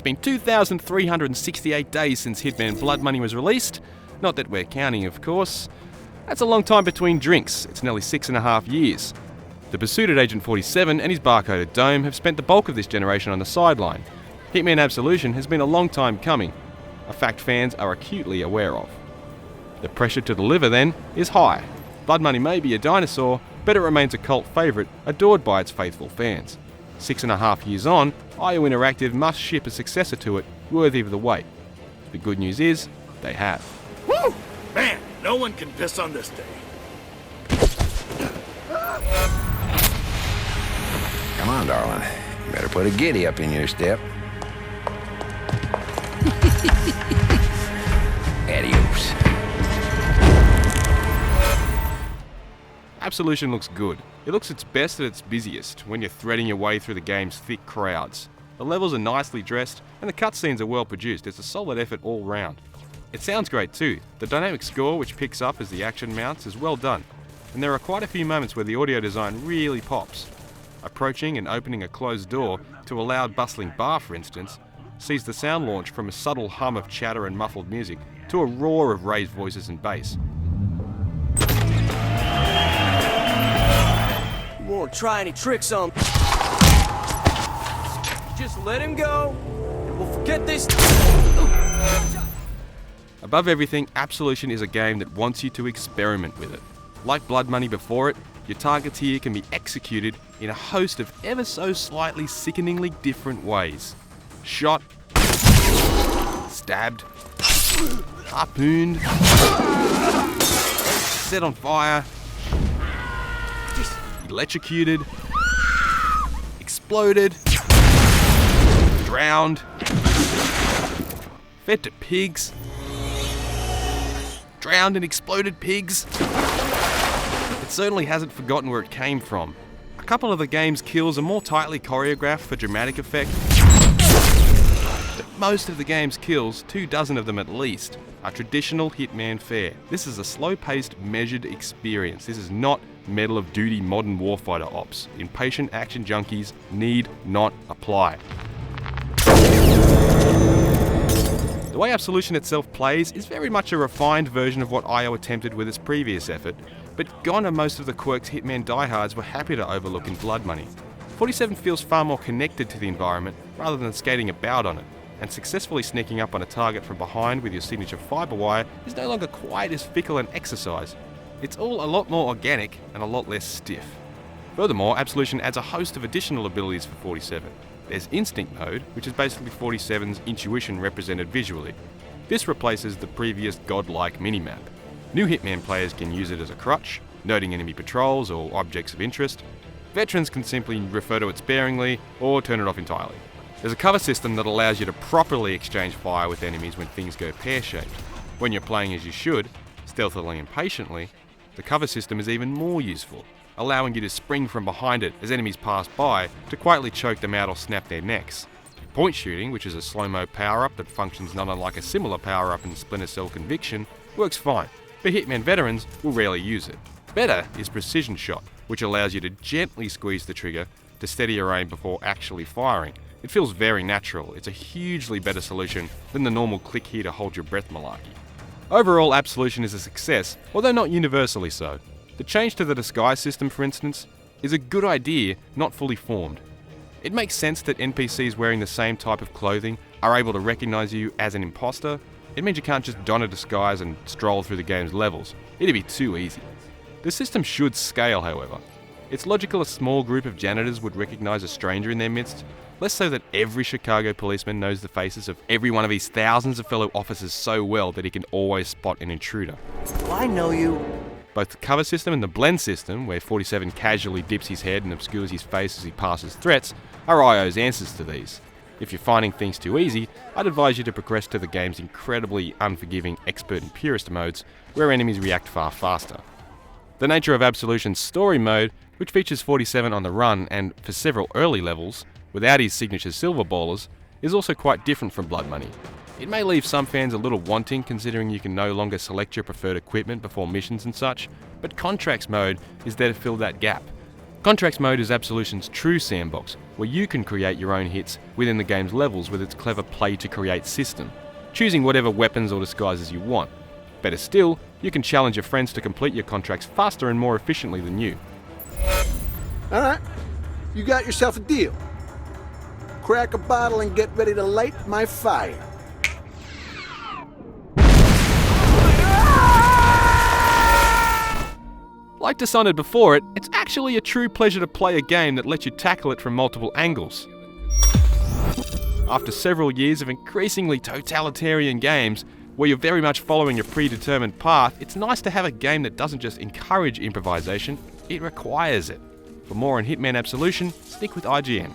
been 2,368 days since Hitman Blood Money was released. Not that we're counting, of course. That's a long time between drinks. It's nearly 6.5 years. The pursuit at Agent 47 and his barcoded dome have spent the bulk of this generation on the sideline. Hitman Absolution has been a long time coming, a fact fans are acutely aware of. The pressure to deliver, then, is high. Blood Money may be a dinosaur, but it remains a cult favourite, adored by its faithful fans. 6.5 years on, IO Interactive must ship a successor to it worthy of the wait. The good news is, they have. Woo! Man, no one can piss on this day. Come on, darling. You better put a giddy up in your step. Adios. Absolution looks good. It looks its best at its busiest, when you're threading your way through the game's thick crowds. The levels are nicely dressed, and the cutscenes are well produced. It's a solid effort all round. It sounds great too. The dynamic score which picks up as the action mounts is well done, and there are quite a few moments where the audio design really pops. Approaching and opening a closed door to a loud bustling bar, for instance, sees the sound launch from a subtle hum of chatter and muffled music to a roar of raised voices and bass. You won't try any tricks on. Just let him go, and we'll forget this. Above everything, Absolution is a game that wants you to experiment with it. Like Blood Money before it, your targets here can be executed in a host of ever so slightly sickeningly different ways. Shot, stabbed, harpooned, set on fire, electrocuted, exploded, drowned, fed to pigs, drowned and exploded pigs. It certainly hasn't forgotten where it came from. A couple of the game's kills are more tightly choreographed for dramatic effect, but most of the game's kills, 24 of them at least, are traditional Hitman fare. This is a slow-paced, measured experience. This is not Medal of Duty modern warfighter ops. Impatient action junkies need not apply. The way Absolution itself plays is very much a refined version of what IO attempted with its previous effort, but gone are most of the quirks Hitman diehards were happy to overlook in Blood Money. 47 feels far more connected to the environment rather than skating about on it, and successfully sneaking up on a target from behind with your signature fibre wire is no longer quite as fickle an exercise. It's all a lot more organic and a lot less stiff. Furthermore, Absolution adds a host of additional abilities for 47. There's Instinct Mode, which is basically 47's intuition represented visually. This replaces the previous godlike minimap. New Hitman players can use it as a crutch, noting enemy patrols or objects of interest. Veterans can simply refer to it sparingly or turn it off entirely. There's a cover system that allows you to properly exchange fire with enemies when things go pear-shaped. When you're playing as you should, stealthily and patiently, the cover system is even more useful, allowing you to spring from behind it as enemies pass by to quietly choke them out or snap their necks. Point shooting, which is a slow-mo power-up that functions not unlike a similar power-up in Splinter Cell Conviction, works fine, but Hitman veterans will rarely use it. Better is Precision Shot, which allows you to gently squeeze the trigger to steady your aim before actually firing. It feels very natural. It's a hugely better solution than the normal click here to hold your breath malarkey. Overall, Absolution is a success, although not universally so. The change to the disguise system, for instance, is a good idea, not fully formed. It makes sense that NPCs wearing the same type of clothing are able to recognize you as an imposter. It means you can't just don a disguise and stroll through the game's levels. It'd be too easy. The system should scale, however. It's logical a small group of janitors would recognize a stranger in their midst, less so that every Chicago policeman knows the faces of every one of his thousands of fellow officers so well that he can always spot an intruder. Well, I know you. Both the cover system and the blend system, where 47 casually dips his head and obscures his face as he passes threats, are IO's answers to these. If you're finding things too easy, I'd advise you to progress to the game's incredibly unforgiving expert and purist modes, where enemies react far faster. The nature of Absolution's story mode, which features 47 on the run and for several early levels, without his signature silver ballers, is also quite different from Blood Money. It may leave some fans a little wanting considering you can no longer select your preferred equipment before missions and such, but Contracts mode is there to fill that gap. Contracts mode is Absolution's true sandbox, where you can create your own hits within the game's levels with its clever play-to-create system, choosing whatever weapons or disguises you want. Better still, you can challenge your friends to complete your contracts faster and more efficiently than you. Alright, you got yourself a deal. Crack a bottle and get ready to light my fire. Like Dishonored before it, it's actually a true pleasure to play a game that lets you tackle it from multiple angles. After several years of increasingly totalitarian games, where you're very much following a predetermined path, it's nice to have a game that doesn't just encourage improvisation, it requires it. For more on Hitman Absolution, stick with IGN.